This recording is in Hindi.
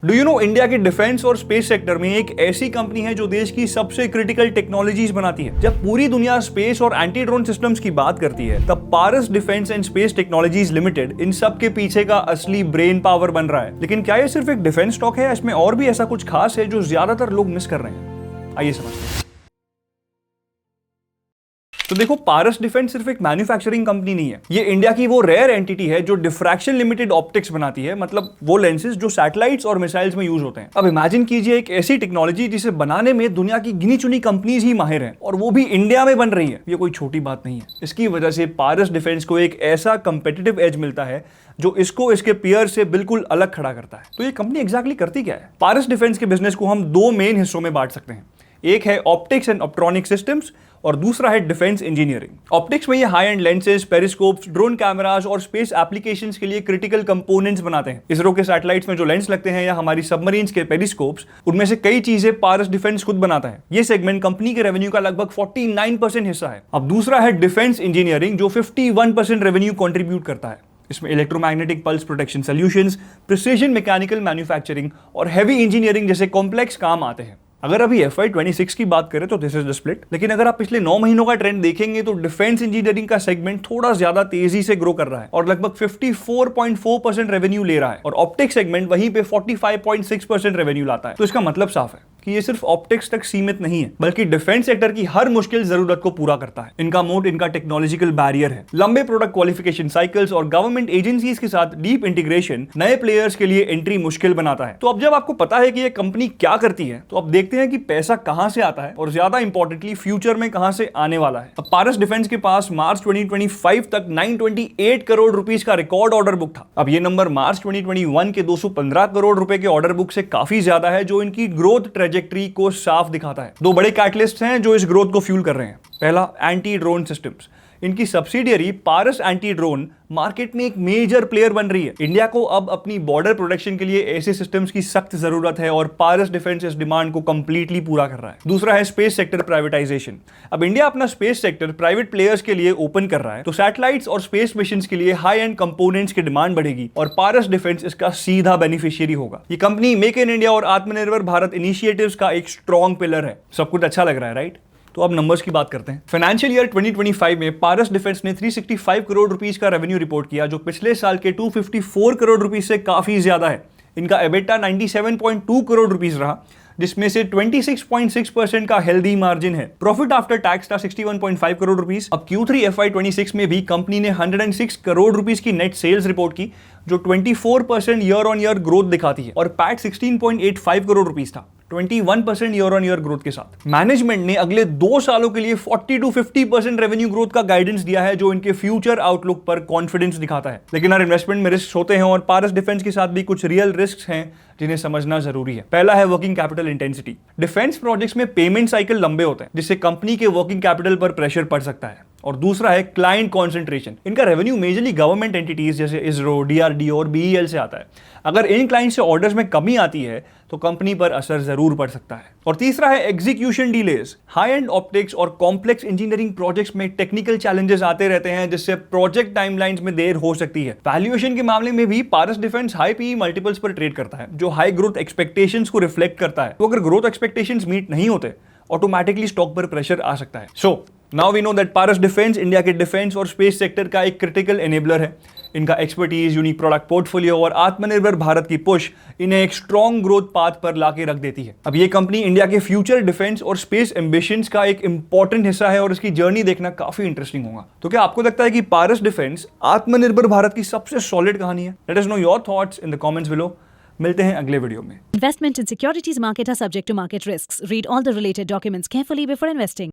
डू यू नो इंडिया के डिफेंस और स्पेस सेक्टर में एक ऐसी कंपनी है जो देश की सबसे क्रिटिकल टेक्नोलॉजीज बनाती है। जब पूरी दुनिया स्पेस और एंटी ड्रोन सिस्टम्स की बात करती है तब Paras defence and space technologies limited इन सब के पीछे का असली ब्रेन पावर बन रहा है। लेकिन क्या ये सिर्फ एक डिफेंस स्टॉक है, इसमें और भी ऐसा कुछ खास है जो ज्यादातर लोग मिस कर रहे हैं? आइए समझते हैं। तो देखो, पारस डिफेंस सिर्फ एक मैन्युफैक्चरिंग कंपनी नहीं है। ये इंडिया की वो रेयर एंटिटी है जो डिफ्रैक्शन लिमिटेड ऑप्टिक्स बनाती है, मतलब वो लेंसेज जो सैटेलाइट्स और मिसाइल्स में यूज होते हैं। अब इमेजिन कीजिए एक ऐसी टेक्नोलॉजी जिसे बनाने में दुनिया की गिनी चुनी कंपनीज ही माहिर हैं और वो भी इंडिया में बन रही है। ये कोई छोटी बात नहीं है। इसकी वजह से पारस डिफेंस को एक ऐसा कंपेटिटिव एज मिलता है जो इसको इसके पीयर से बिल्कुल अलग खड़ा करता है। तो ये कंपनी एग्जैक्टली करती क्या है? पारस डिफेंस के बिजनेस को हम दो मेन हिस्सों में बांट सकते हैं। एक है ऑप्टिक्स एंड ऑप्ट्रॉनिक सिस्टम्स और दूसरा है डिफेंस इंजीनियरिंग। ऑप्टिक्स में ये high and lenses, पेरिस्कोप्स, drone cameras और स्पेस एप्लीकेशंस के लिए क्रिटिकल कंपोनेंट्स बनाते हैं। इसरो के सैटेलाइट्स में जो लेंस लगते हैं या हमारी सबमरीन्स के पेरिस्कोप्स, उनमें से कई चीजें पारस डिफेंस खुद बनाता है। ये सेगमेंट कंपनी के रेवेन्यू का लगभग 49% हिस्सा है। अब दूसरा है डिफेंस इंजीनियरिंग जो 51% रेवेन्यू कॉन्ट्रीब्यूट करता है। इसमें electromagnetic pulse protection solutions, precision mechanical manufacturing और हैवी इंजीनियरिंग जैसे कॉम्प्लेक्स काम आते हैं। अगर अभी FY26 की बात करें तो दिस इज द स्प्लिट, लेकिन अगर आप पिछले 9 महीनों का ट्रेंड देखेंगे तो डिफेंस इंजीनियरिंग का सेगमेंट थोड़ा ज्यादा तेजी से ग्रो कर रहा है और लगभग 54.4% रेवेन्यू ले रहा है, और ऑप्टिक्स सेगमेंट वहीं पे 45.6% रेवेन्यू लाता है। तो इसका मतलब साफ है कि ये सिर्फ ऑप्टिक्स तक सीमित नहीं है, बल्कि डिफेंस सेक्टर की हर मुश्किल जरूरत को पूरा करता है। इनका मोट इनका टेक्नोलॉजिकल बैरियर है। लंबे प्रोडक्ट क्वालिफिकेशन साइकिल्स और गवर्नमेंट एजेंसीज के साथ डीप इंटीग्रेशन नए प्लेयर्स के लिए एंट्री मुश्किल बनाता है। तो अब जब आपको पता है कि ये कंपनी क्या करती है, तो अब देखते हैं कि पैसा कहां से आता है और ज्यादा इंपॉर्टेंटली फ्यूचर में कहां से आने वाला है। अब पारस डिफेंस के पास मार्च 2025 तक 928 करोड़ रुपीस का रिकॉर्ड ऑर्डर बुक था। अब ये नंबर मार्च 2021 के 215 करोड़ रुपए के ऑर्डर बुक से काफी ज्यादा है, जो इनकी ग्रोथ ट्रेजेक्टरी को साफ दिखाता है। दो बड़े कैटलिस्ट हैं जो इस ग्रोथ को फ्यूल कर रहे हैं। पहला, एंटी ड्रोन सिस्टम्स। इनकी सब्सिडियरी पारस एंटी ड्रोन मार्केट में एक मेजर प्लेयर बन रही है। इंडिया को अब अपनी बॉर्डर प्रोटेक्शन के लिए ऐसे सिस्टम्स की सख्त जरूरत है और पारस डिफेंस इस डिमांड को कंप्लीटली पूरा कर रहा है। दूसरा है स्पेस सेक्टर प्राइवेटाइजेशन। अब इंडिया अपना स्पेस सेक्टर प्राइवेट प्लेयर्स के लिए ओपन कर रहा है, तो सैटेलाइट्स और स्पेस मिशंस के लिए हाई एंड कंपोनेंट्स की डिमांड बढ़ेगी और पारस डिफेंस इसका सीधा बेनिफिशियरी होगा। ये कंपनी मेक इन इंडिया और आत्मनिर्भर भारत इनिशिएटिव्स का एक स्ट्रॉन्ग पिलर है। सब कुछ अच्छा लग रहा है, राइट? तो अब नंबर्स की बात करते हैं। फाइनेंशियल ईयर 2025 में पारस डिफेंस ने 365 करोड़ रुपीस का रेवेन्यू रिपोर्ट किया, जो पिछले साल के 254 करोड़ रुपीस से काफी ज्यादा है। इनका एबिटा 97.2 करोड़ रुपीस रहा, जिसमें से 26.6% का हेल्दी मार्जिन है। प्रॉफिट आफ्टर टैक्स था 61.5 करोड़ रुपीस। अब Q3 FY26 में भी कंपनी ने 106 करोड़ रुपीस की नेट सेल्स रिपोर्ट की, जो 24% ईयर ऑन ईयर ग्रोथ दिखाती है, और पैट 16.85 करोड़ रुपीस था, 21% ईयर ऑन ईयर ग्रोथ के साथ। मैनेजमेंट ने अगले 2 सालों के लिए 40 to 50% रेवेन्यू ग्रोथ का गाइडेंस दिया है, जो इनके फ्यूचर आउटलुक पर कॉन्फिडेंस दिखाता है। लेकिन हर इन्वेस्टमेंट में रिस्क होते हैं और पारस डिफेंस के साथ भी कुछ रियल रिस्क हैं जिन्हें समझना जरूरी है। पहला है working capital intensity. Defence projects में पेमेंट साइकिल लंबे होते हैं, जिससे कंपनी के वर्किंग कैपिटल पर प्रेशर पड़ सकता है। और दूसरा है क्लाइंट कॉन्सेंट्रेशन। इनका रेवेन्यू मेजरली गवर्नमेंट एंटिटीज जैसे इसरो, DRDO और BEL से आता है। अगर इन क्लाइंट से ऑर्डर्स में कमी आती है तो कंपनी पर असर जरूर पड़ सकता है। और तीसरा है execution delays. High and optics और कॉम्प्लेक्स इंजीनियरिंग प्रोजेक्ट्स में टेक्निकल चैलेंजेस आते रहते हैं, जिससे प्रोजेक्ट टाइमलाइंस में देर हो सकती है। वैल्यूएशन के मामले में भी Paras defence high PE multiples पर ट्रेड करता है, जो हाई ग्रोथ एक्सपेक्टेशंस को रिफ्लेक्ट करता है। तो अगर ग्रोथ एक्सपेक्टेशंस मीट नहीं होते, ऑटोमेटिकली स्टॉक पर प्रेशर आ सकता है। So now we know that Paras defence India के डिफेंस और स्पेस सेक्टर का एक क्रिटिकल एनेबलर है। इनका एक्सपर्टीज, यूनिक प्रोडक्ट पोर्टफोलियो और आत्मनिर्भर भारत की पुश इन्हें एक स्ट्रॉन्ग ग्रोथ पाथ पर लाके रख देती है। अब ये कंपनी इंडिया के फ्यूचर डिफेंस और स्पेस एम्बिशंस का एक इंपॉर्टेंट हिस्सा है और इसकी जर्नी देखना काफी इंटरेस्टिंग होगा। तो क्या आपको लगता है कि पारस डिफेंस आत्मनिर्भर भारत की सबसे सॉलिड कहानी है? Let us know your thoughts in the comments below. मिलते हैं अगले वीडियो में। Investment in securities market are subject to market risks. Read all the related documents carefully before investing.